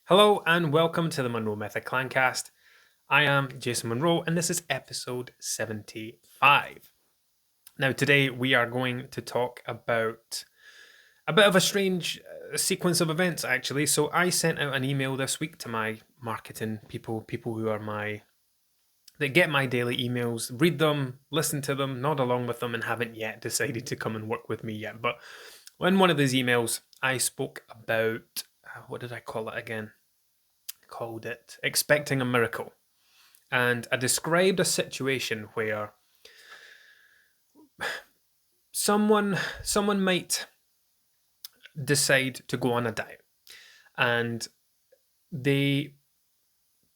Hello and welcome to the Munro Method Clancast. I am Jason Munro and this is episode 75. Now, today we are going to talk about a bit of a strange sequence of events, actually. So, I sent out an email this week to my marketing people who are that get my daily emails, read them, listen to them, nod along with them, and haven't yet decided to come and work with me yet. But in one of these emails, I spoke about what did I call it again? Called it Expecting a Miracle. And I described a situation where someone might decide to go on a diet and they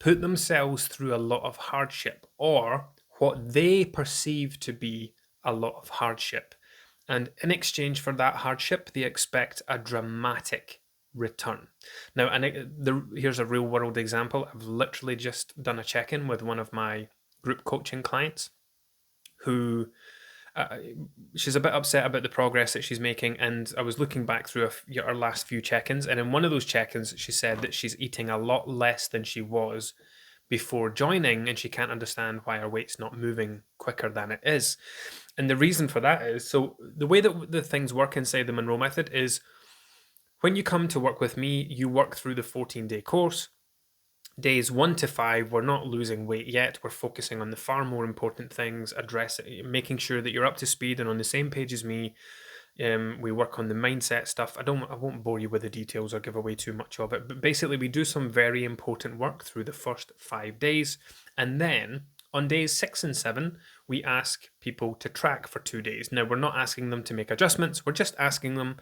put themselves through a lot of hardship or what they perceive to be a lot of hardship. And in exchange for that hardship, they expect a dramatic return. Now, here's a real world example. I've literally just done a check in with one of my group coaching clients who uh, she's a bit upset about the progress that she's making. And I was looking back through her last few check ins. And in one of those check ins, she said that she's eating a lot less than she was before joining. And she can't understand why her weight's not moving quicker than it is. And the reason for that is so the way that the things work inside the Munro Method is when you come to work with me, you work through the 14-day course. Days 1 to 5, we're not losing weight yet. We're focusing on the far more important things, making sure that you're up to speed and on the same page as me. We work on the mindset stuff. I won't bore you with the details or give away too much of it, but basically we do some very important work through the first 5 days. And then on days 6 and 7, we ask people to track for 2 days. Now, we're not asking them to make adjustments. We're just asking them,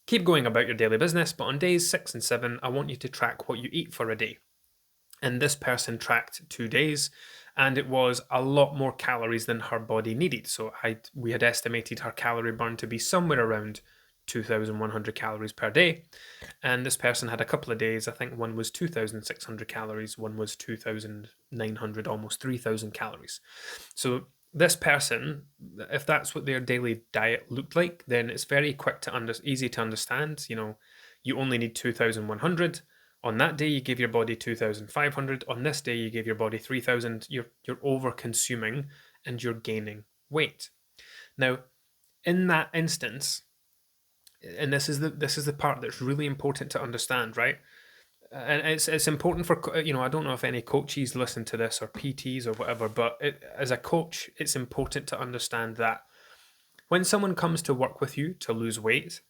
keep going about your daily business, but on days 6 and 7, I want you to track what you eat for a day. And this person tracked 2 days, and it was a lot more calories than her body needed. So we had estimated her calorie burn to be somewhere around 2,100 calories per day. And this person had a couple of days. I think one was 2,600 calories, one was 2,900, almost 3,000 calories. So this person, if that's what their daily diet looked like, then it's very easy to understand. You only need 2,100. On that day, you give your body 2,500. On this day, you give your body 3,000. You're over consuming and you're gaining weight. Now, in that instance, and this is the part that's really important to understand, right? And it's important for I don't know if any coaches listen to this or PTs or whatever, but as a coach, it's important to understand that when someone comes to work with you to lose weight,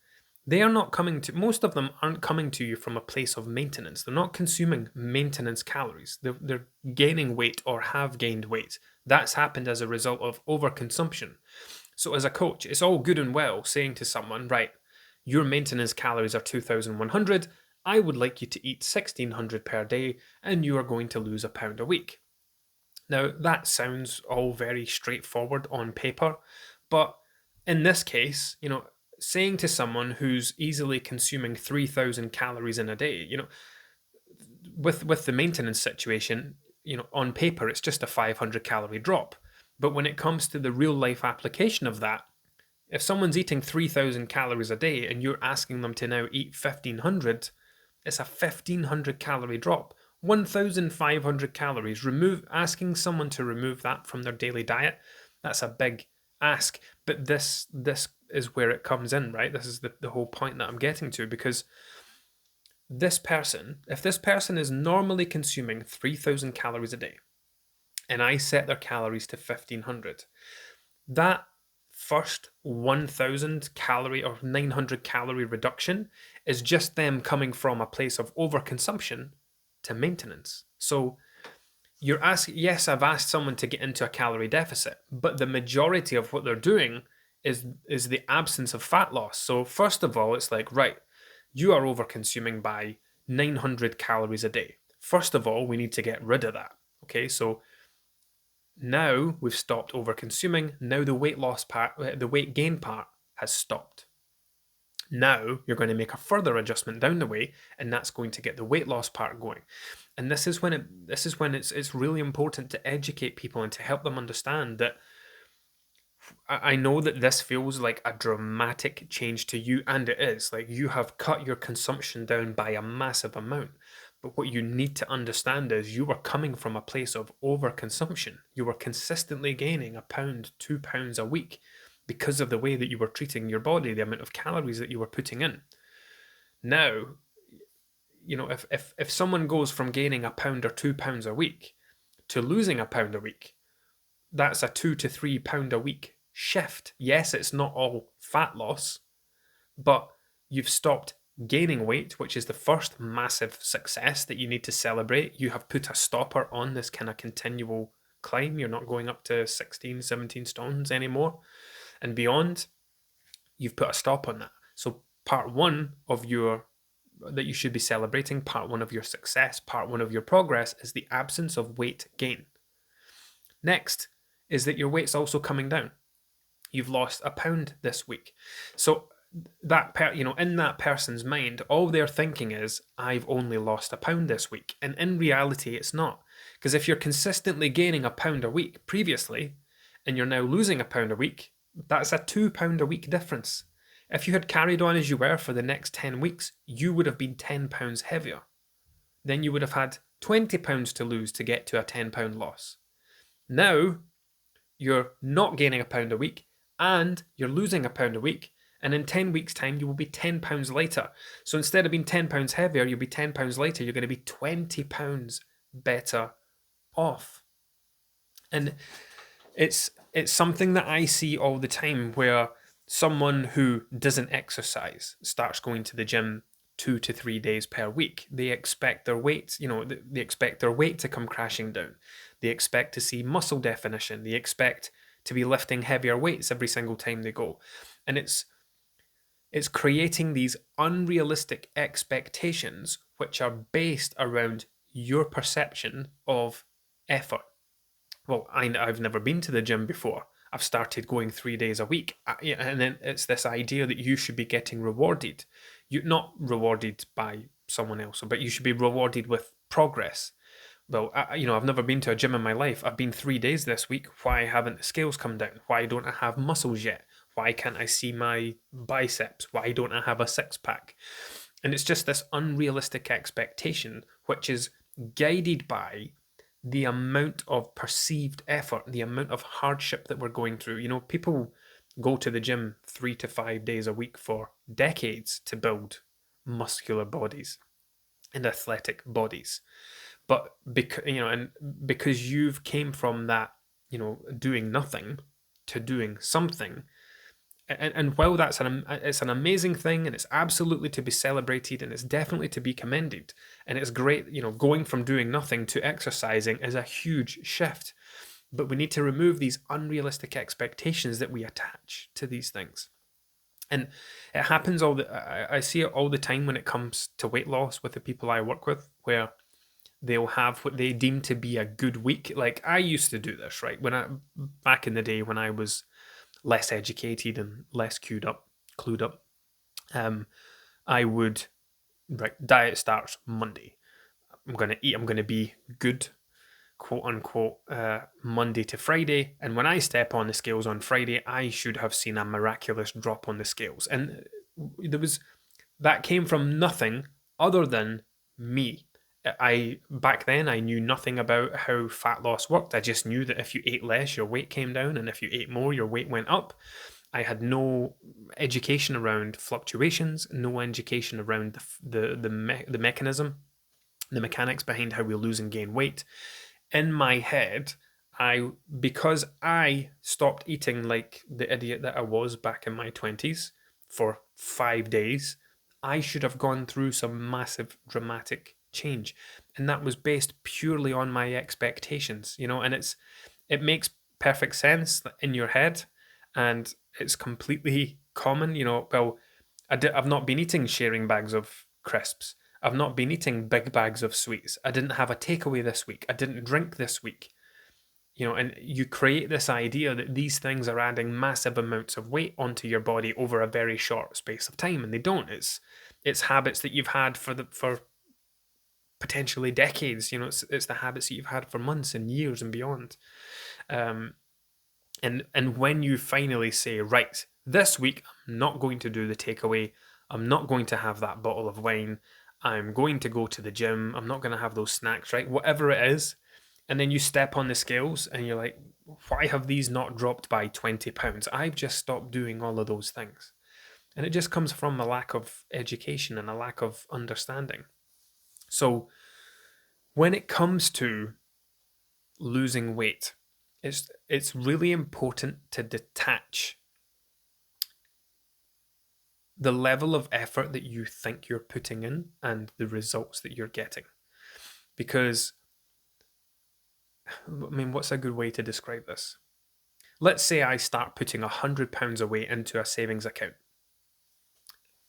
most of them aren't coming to you from a place of maintenance. They're not consuming maintenance calories. They're gaining weight or have gained weight. That's happened as a result of overconsumption. So as a coach, it's all good and well saying to someone, right, your maintenance calories are 2,100. I would like you to eat 1,600 per day and you are going to lose a pound a week. Now, that sounds all very straightforward on paper, but in this case, saying to someone who's easily consuming 3,000 calories in a day, with the maintenance situation, on paper, it's just a 500 calorie drop. But when it comes to the real life application of that, if someone's eating 3,000 calories a day and you're asking them to now eat 1,500, it's a 1,500 calorie drop. 1,500 calories. Asking someone to remove that from their daily diet, that's a big ask. But this is where it comes in, right? This is the whole point that I'm getting to, because if this person is normally consuming 3,000 calories a day, and I set their calories to 1,500, that first 1,000 calorie or 900 calorie reduction is just them coming from a place of overconsumption to maintenance. So you're asking, yes, I've asked someone to get into a calorie deficit, but the majority of what they're doing is the absence of fat loss. So first of all, it's like, right, you are over consuming by 900 calories a day. First of all, we need to get rid of that. Okay, so now we've stopped over consuming. Now the weight loss part, the weight gain part has stopped. Now you're going to make a further adjustment down the way, and that's going to get the weight loss part going. And this is when it's really important to educate people and to help them understand that I know that this feels like a dramatic change to you, and it is. Like, you have cut your consumption down by a massive amount. But what you need to understand is you were coming from a place of overconsumption. You were consistently gaining a pound, 2 pounds a week because of the way that you were treating your body, the amount of calories that you were putting in. Now, if someone goes from gaining a pound or 2 pounds a week to losing a pound a week, that's a 2 to 3 pound a week shift. Yes, it's not all fat loss, but you've stopped gaining weight, which is the first massive success that you need to celebrate. You have put a stopper on this kind of continual climb. You're not going up to 16, 17 stones anymore and beyond. You've put a stop on that. So part one of your that you should be celebrating, part one of your success, part one of your progress, is the absence of weight gain. Next is that your weight's also coming down. You've lost a pound this week. So that in that person's mind, all they're thinking is, I've only lost a pound this week. And in reality, it's not. Because if you're consistently gaining a pound a week previously, and you're now losing a pound a week, that's a 2 pound a week difference. If you had carried on as you were for the next 10 weeks, you would have been 10 pounds heavier. Then you would have had 20 pounds to lose to get to a 10 pound loss. Now, you're not gaining a pound a week and you're losing a pound a week. And in 10 weeks' time, you will be 10 pounds lighter. So instead of being 10 pounds heavier, you'll be 10 pounds lighter. You're going to be 20 pounds better off. And it's something that I see all the time, where someone who doesn't exercise starts going to the gym 2 to 3 days per week. They expect their weight, they expect their weight to come crashing down. They expect to see muscle definition. They expect to be lifting heavier weights every single time they go. And it's creating these unrealistic expectations which are based around your perception of effort. Well, I've never been to the gym before. I've started going 3 days a week. And then it's this idea that you should be getting rewarded. You're not rewarded by someone else, but you should be rewarded with progress. Well, I've never been to a gym in my life. I've been 3 days this week. Why haven't the scales come down? Why don't I have muscles yet? Why can't I see my biceps? Why don't I have a six-pack? And it's just this unrealistic expectation, which is guided by the amount of perceived effort, the amount of hardship that we're going through. People go to the gym 3 to 5 days a week for decades to build muscular bodies and athletic bodies. But because you've came from that, doing nothing to doing something, and while it's an amazing thing, and it's absolutely to be celebrated, and it's definitely to be commended, and it's great, going from doing nothing to exercising is a huge shift. But we need to remove these unrealistic expectations that we attach to these things. And it happens I see it all the time when it comes to weight loss with the people I work with, where they'll have what they deem to be a good week. Like, I used to do this, right? Back in the day when I was less educated and less clued up, I would, right, diet starts Monday. I'm going to eat, I'm going to be good, quote unquote, Monday to Friday. And when I step on the scales on Friday, I should have seen a miraculous drop on the scales. And that came from nothing other than me. Back then I knew nothing about how fat loss worked. I just knew that if you ate less, your weight came down, and if you ate more, your weight went up. I had no education around fluctuations, no education around the mechanism, the mechanics behind how we lose and gain weight. In my head, because I stopped eating like the idiot that I was back in my 20s for 5 days, I should have gone through some massive dramatic change, and that was based purely on my expectations, and it makes perfect sense in your head, and it's completely common. Well, I've not been eating sharing bags of crisps. I've not been eating big bags of sweets. I didn't have a takeaway this week. I didn't drink this week. And you create this idea that these things are adding massive amounts of weight onto your body over a very short space of time, and they don't. It's habits that you've had for potentially decades. It's the habits that you've had for months and years and beyond. And when you finally say, right, this week I'm not going to do the takeaway, I'm not going to have that bottle of wine, I'm going to go to the gym, I'm not going to have those snacks, right? Whatever it is. And then you step on the scales and you're like, why have these not dropped by 20 pounds? I've just stopped doing all of those things. And it just comes from a lack of education and a lack of understanding. So when it comes to losing weight, it's really important to detach the level of effort that you think you're putting in and the results that you're getting. Because, I mean, what's a good way to describe this? Let's say I start putting £100 away into a savings account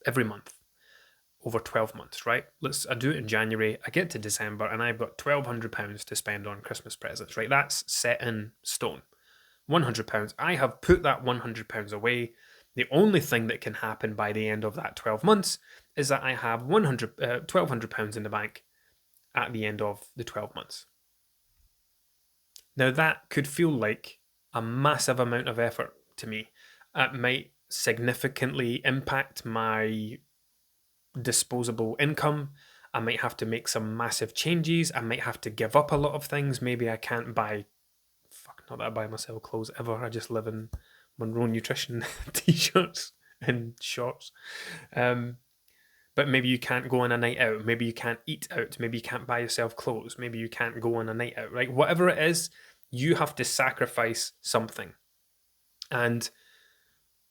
every month over 12 months, right? I do it in January, I get to December, and I've got £1,200 to spend on Christmas presents, right? That's set in stone. £100. I have put that £100 away. The only thing that can happen by the end of that 12 months is that I have £1,200 in the bank at the end of the 12 months. Now, that could feel like a massive amount of effort to me. It might significantly impact my disposable income. I might have to make some massive changes. I might have to give up a lot of things. Maybe I can't buy, not that I buy myself clothes ever. I just live in Munro Nutrition t-shirts and shorts. But maybe you can't go on a night out. Maybe you can't eat out. Maybe you can't buy yourself clothes. Maybe you can't go on a night out, right? Whatever it is, you have to sacrifice something. And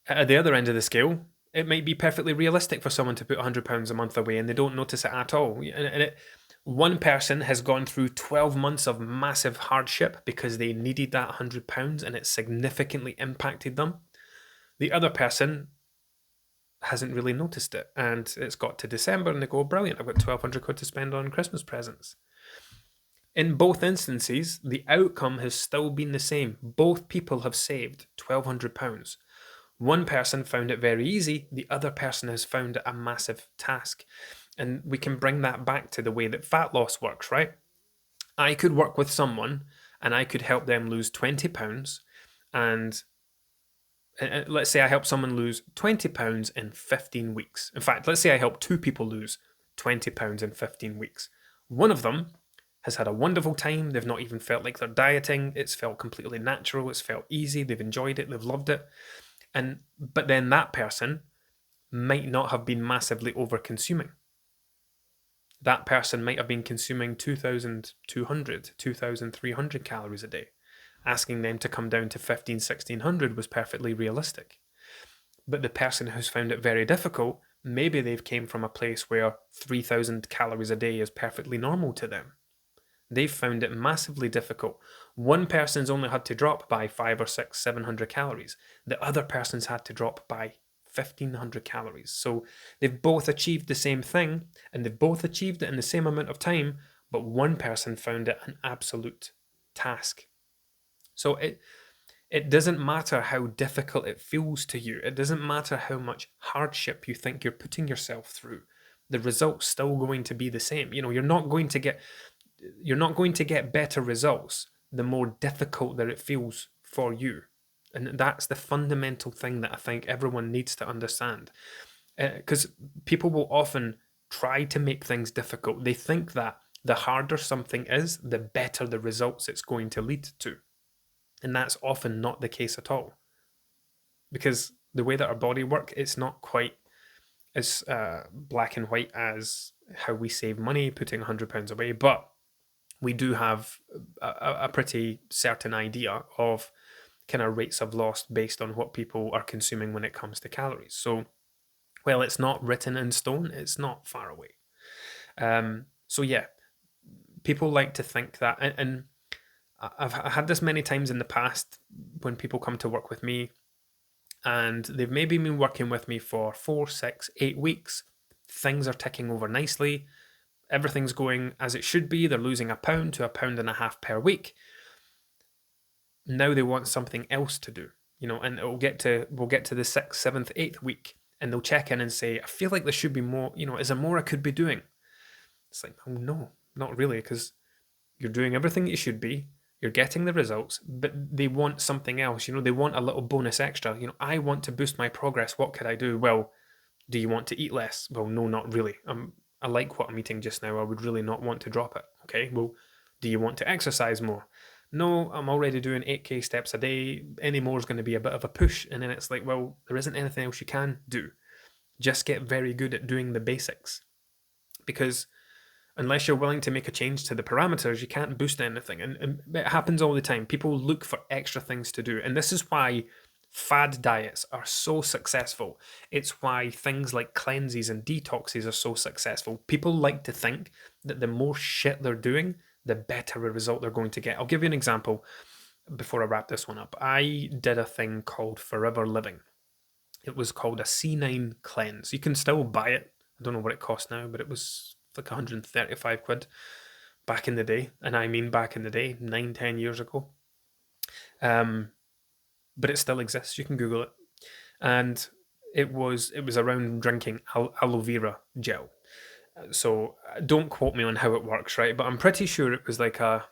at the other end of the scale, it might be perfectly realistic for someone to put £100 a month away and they don't notice it at all. One person has gone through 12 months of massive hardship because they needed that £100 and it significantly impacted them. The other person hasn't really noticed it, and it's got to December and they go, brilliant, I've got 1,200 quid to spend on Christmas presents. In both instances, the outcome has still been the same. Both people have saved £1,200. One person found it very easy, the other person has found it a massive task. And we can bring that back to the way that fat loss works, right? I could work with someone and I could help them lose £20, and let's say I help someone lose £20 in 15 weeks. In fact, let's say I help two people lose £20 in 15 weeks. One of them has had a wonderful time. They've not even felt like they're dieting. It's felt completely natural. It's felt easy. They've enjoyed it. They've loved it. But then that person might not have been massively over-consuming. That person might have been consuming 2,200, 2,300 calories a day. Asking them to come down to 1,500, 1,600 was perfectly realistic. But the person who's found it very difficult, maybe they've came from a place where 3,000 calories a day is perfectly normal to them. They've found it massively difficult. One person's only had to drop by 500 or 600, 700 calories. The other person's had to drop by 1,500 calories. So they've both achieved the same thing, and they've both achieved it in the same amount of time, but one person found it an absolute task. So it doesn't matter how difficult it feels to you. It doesn't matter how much hardship you think you're putting yourself through. The result's still going to be the same. You're not going to get better results the more difficult that it feels for you. And that's the fundamental thing that I think everyone needs to understand. Because people will often try to make things difficult. They think that the harder something is, the better the results it's going to lead to. And that's often not the case at all. Because the way that our body works, it's not quite as black and white as how we save money putting £100 away. But we do have a pretty certain idea of kind of rates of loss based on what people are consuming when it comes to calories. So, well, it's not written in stone, it's not far away. So yeah, people like to think that, and I've had this many times in the past when people come to work with me and they've maybe been working with me for 4, 6, 8 weeks. Things are ticking over nicely. Everything's going as it should be. They're losing £1 to £1.50 per week. Now they want something else to do, and we'll get to the 6th, 7th, 8th week, and they'll check in and say, I feel like there should be more, is there more I could be doing? It's like, oh no, not really, because you're doing everything you should be. You're getting the results, but they want something else. They want a little bonus extra. I want to boost my progress. What could I do? Well, do you want to eat less? Well, no, not really. I like what I'm eating just now. I would really not want to drop it. Okay, well, do you want to exercise more? No, I'm already doing 8K steps a day. Any more is going to be a bit of a push. And then it's like, well, there isn't anything else you can do. Just get very good at doing the basics. Because unless you're willing to make a change to the parameters, you can't boost anything. And it happens all the time. People look for extra things to do. And this is why fad diets are so successful. It's why things like cleanses and detoxes are so successful. People like to think that the more shit they're doing, the better a result they're going to get. I'll give you an example before I wrap this one up. I did a thing called Forever Living. It was called a C9 cleanse. You can still buy it. I don't know what it costs now, but it was like 135 quid back in the day. And I mean back in the day, 9-10 years ago. But it still exists. You can Google it. And it was around drinking aloe vera gel. So don't quote me on how it works, right? But I'm pretty sure it was like a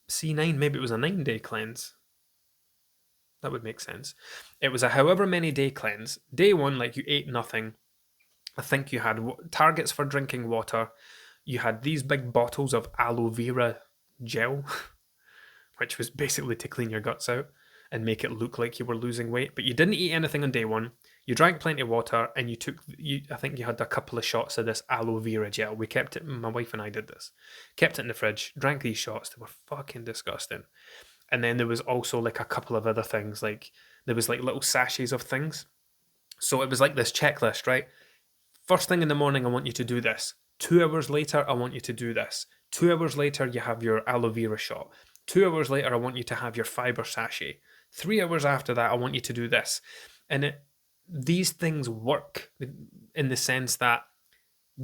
C9, maybe it was a 9-day cleanse. That would make sense. It was a however many day cleanse. Day one, like you ate nothing. I think you had targets for drinking water. You had these big bottles of aloe vera gel, which was basically to clean your guts out and make it look like you were losing weight. But you didn't eat anything on day one. You drank plenty of water, and I think you had a couple of shots of this aloe vera gel. We kept it, my wife and I did this. Kept it in the fridge, drank these shots. They were fucking disgusting. And then there was also like a couple of other things, like there was like little sachets of things. So it was like this checklist, right? First thing in the morning, I want you to do this. 2 hours later, I want you to do this. 2 hours later, you have your aloe vera shot. 2 hours later, I want you to have your fiber sachet. 3 hours after that, I want you to do this. And these things work in the sense that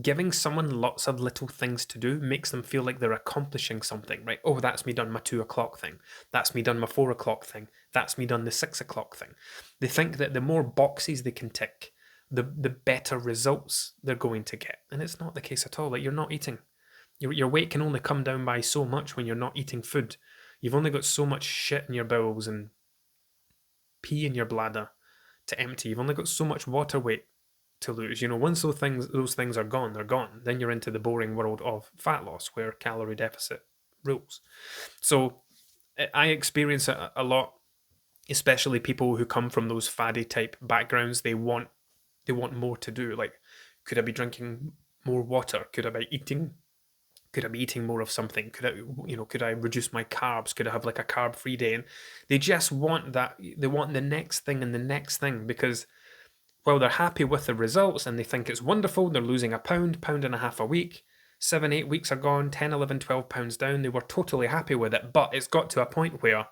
giving someone lots of little things to do makes them feel like they're accomplishing something, right? Oh, that's me done my 2 o'clock thing. That's me done my 4 o'clock thing. That's me done the 6 o'clock thing. They think that the more boxes they can tick, the better results they're going to get. And it's not the case at all. Like, you're not eating. Your weight can only come down by so much when you're not eating food. You've only got so much shit in your bowels and pee in your bladder to empty. You've only got so much water weight to lose. Once those things are gone, they're gone. Then you're into the boring world of fat loss where calorie deficit rules. So I experience it a lot, especially people who come from those faddy type backgrounds. They want more to do. Like, could I be drinking more water? Could I be eating more of something? Could I reduce my carbs? Could I have like a carb-free day? And they just want that. They want the next thing and the next thing, because while they're happy with the results and they think it's wonderful, they're losing a pound and a half a week. 7-8 weeks are gone, 10, 11, 12 pounds down. They were totally happy with it, but it's got to a point where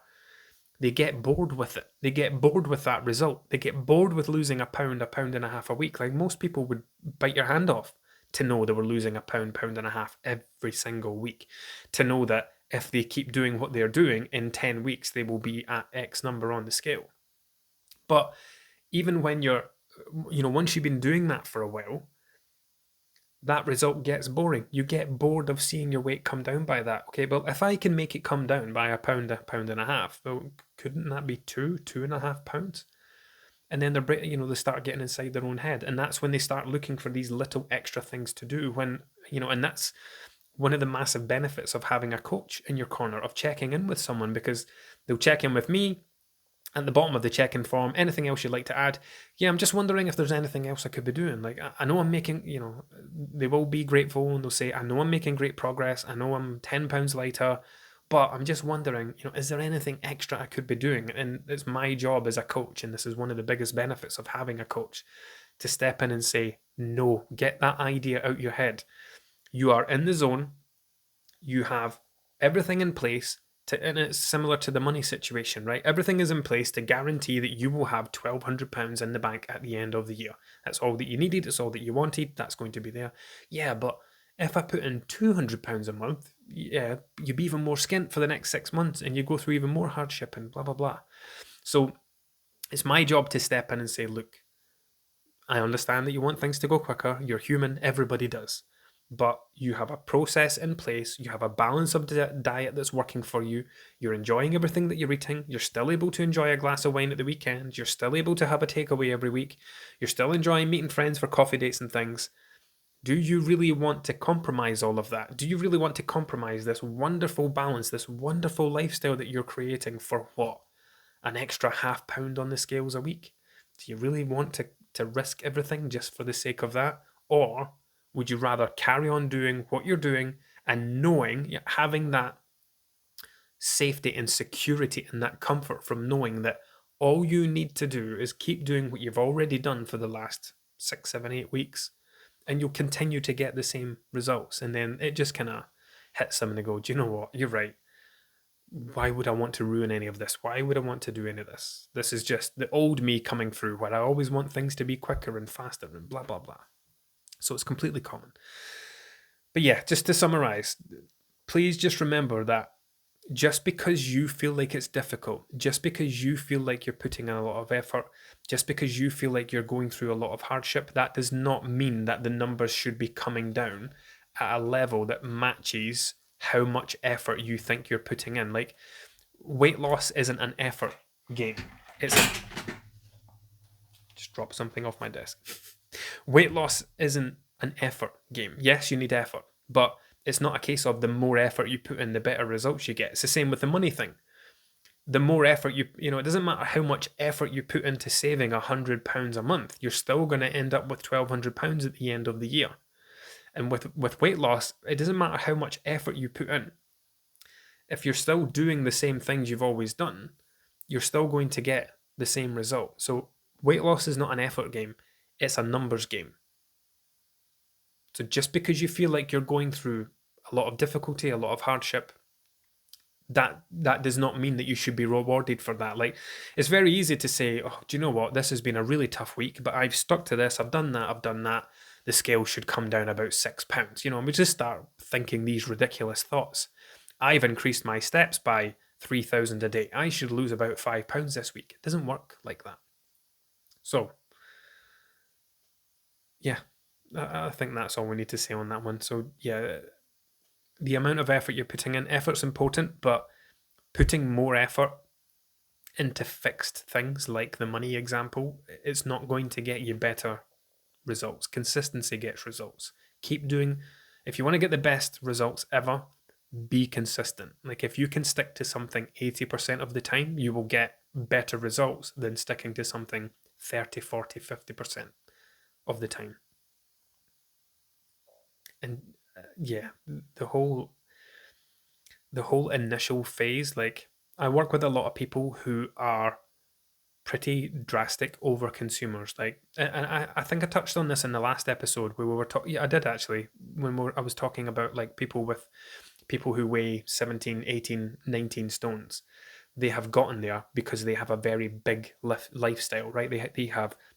they get bored with it. They get bored with that result. They get bored with losing a pound and a half a week. Like, most people would bite your hand off to know they were losing a pound and a half every single week. To know that if they keep doing what they're doing, in 10 weeks, they will be at X number on the scale. But even when once you've been doing that for a while, that result gets boring. You get bored of seeing your weight come down by that. Okay, well, if I can make it come down by a pound and a half, well, couldn't that be 2.5 pounds? And then they start getting inside their own head, and that's when they start looking for these little extra things to do. And that's one of the massive benefits of having a coach in your corner, of checking in with someone, because they'll check in with me. At the bottom of the check-in form, anything else you'd like to add? Yeah, I'm just wondering if there's anything else I could be doing. Like, I know I'm making, they will be grateful and they'll say, I know I'm making great progress. I know I'm 10 pounds lighter, but I'm just wondering, is there anything extra I could be doing? And it's my job as a coach, and this is one of the biggest benefits of having a coach, to step in and say, no, get that idea out your head. You are in the zone. You have everything in place. And it's similar to the money situation, right? Everything is in place to guarantee that you will have £1,200 in the bank at the end of the year. That's all that you needed. It's all that you wanted. That's going to be there. Yeah, but if I put in £200 a month, yeah, you'd be even more skint for the next 6 months, and you go through even more hardship and blah, blah, blah. So it's my job to step in and say, look, I understand that you want things to go quicker. You're human. Everybody does. but you have a process in place, you have a balance of diet that's working for you, you're enjoying everything that you're eating, you're still able to enjoy a glass of wine at the weekend, you're still able to have a takeaway every week, you're still enjoying meeting friends for coffee dates and things. Do you really want to compromise all of that? Do you really want to compromise this wonderful balance, this wonderful lifestyle that you're creating for what? An extra £0.5 on the scales a week? Do you really want to risk everything just for the sake of that? Or would you rather carry on doing what you're doing and knowing, having that safety and security and that comfort from knowing that all you need to do is keep doing what you've already done for the last 6, 7, 8 weeks, and you'll continue to get the same results? And then it just kind of hits them and they go, do you know what? You're right. Why would I want to ruin any of this? Why would I want to do any of this? This is just the old me coming through where I always want things to be quicker and faster and blah, blah, blah. So it's completely common. But yeah, just to summarize, please just remember that just because you feel like it's difficult, just because you feel like you're putting in a lot of effort, just because you feel like you're going through a lot of hardship, that does not mean that the numbers should be coming down at a level that matches how much effort you think you're putting in. Like, weight loss isn't an effort game. Just drop something off my desk. Weight loss isn't an effort game. Yes, you need effort, but it's not a case of the more effort you put in, the better results you get. It's the same with the money thing. The more effort it doesn't matter how much effort you put into saving £100 a month, you're still going to end up with £1,200 at the end of the year. And with weight loss, it doesn't matter how much effort you put in. If you're still doing the same things you've always done, you're still going to get the same result. So weight loss is not an effort game, it's a numbers game. So just because you feel like you're going through a lot of difficulty, a lot of hardship, that does not mean that you should be rewarded for that. Like, it's very easy to say, oh, do you know what? This has been a really tough week, but I've stuck to this. I've done that. The scale should come down about £6. And we just start thinking these ridiculous thoughts. I've increased my steps by 3,000 a day. I should lose about £5 this week. It doesn't work like that. So, yeah, I think that's all we need to say on that one. So, yeah, the amount of effort you're putting in, effort's important, but putting more effort into fixed things like the money example, it's not going to get you better results. Consistency gets results. Keep doing, if you want to get the best results ever, be consistent. Like, if you can stick to something 80% of the time, you will get better results than sticking to something 30, 40, 50% of the time. And yeah, the whole initial phase, like, I work with a lot of people who are pretty drastic over consumers. Like, and I think I touched on this in the last episode where we were talking. Yeah, I did actually, when I was talking about like people who weigh 17, 18, 19 stones. They have gotten there because they have a very big lifestyle, right? They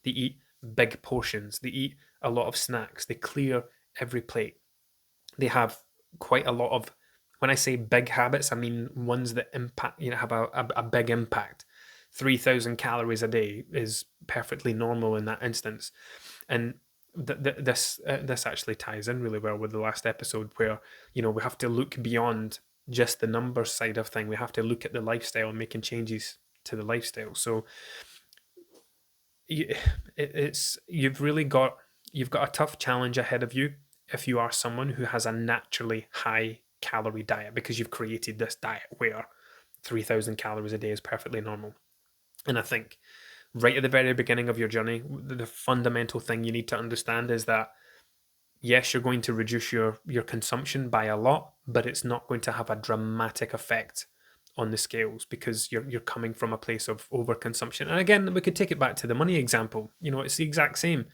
eat big portions. They eat a lot of snacks. They clear every plate. They have quite a lot of, when I say big habits, I mean ones that impact, have a big impact. 3,000 calories a day is perfectly normal in that instance. And this actually ties in really well with the last episode where, we have to look beyond just the numbers side of thing. We have to look at the lifestyle and making changes to the lifestyle. So you've got a tough challenge ahead of you if you are someone who has a naturally high calorie diet, because you've created this diet where 3,000 calories a day is perfectly normal. And I think right at the very beginning of your journey, the fundamental thing you need to understand is that, yes, you're going to reduce your consumption by a lot, but it's not going to have a dramatic effect on the scales because you're coming from a place of overconsumption. And again, we could take it back to the money example. It's the exact same.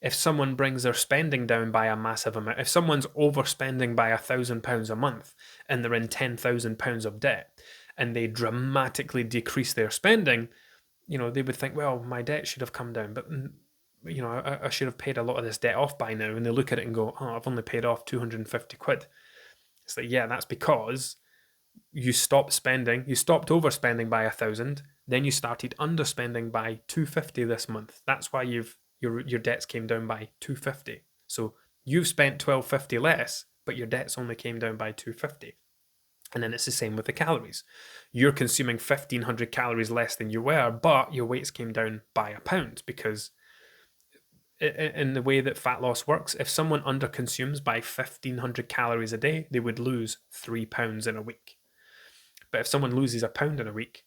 If someone brings their spending down by a massive amount, if someone's overspending by £1,000 a month and they're in £10,000 of debt, and they dramatically decrease their spending, they would think, well, my debt should have come down, but I should have paid a lot of this debt off by now. And they look at it and go, oh, I've only paid off 250 quid. It's like, yeah, that's because you stopped overspending by 1,000, then you started underspending by 250 this month. That's why your debts came down by 250. So You've spent 1250 less, but your debts only came down by 250. And then it's the same with the calories. You're consuming 1500 calories less than you were, but your weights came down by a pound, because in the way that fat loss works, if someone underconsumes by 1500 calories a day, they would lose 3 pounds in a week. But if someone loses a pound in a week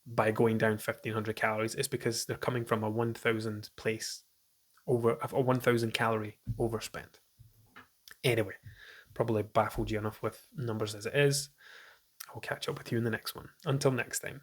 by going down 1500 calories, it's because they're coming from a 1000 place over a 1000 calorie overspend. Anyway, probably baffled you enough with numbers as it is. I'll catch up with you in the next one. Until next time.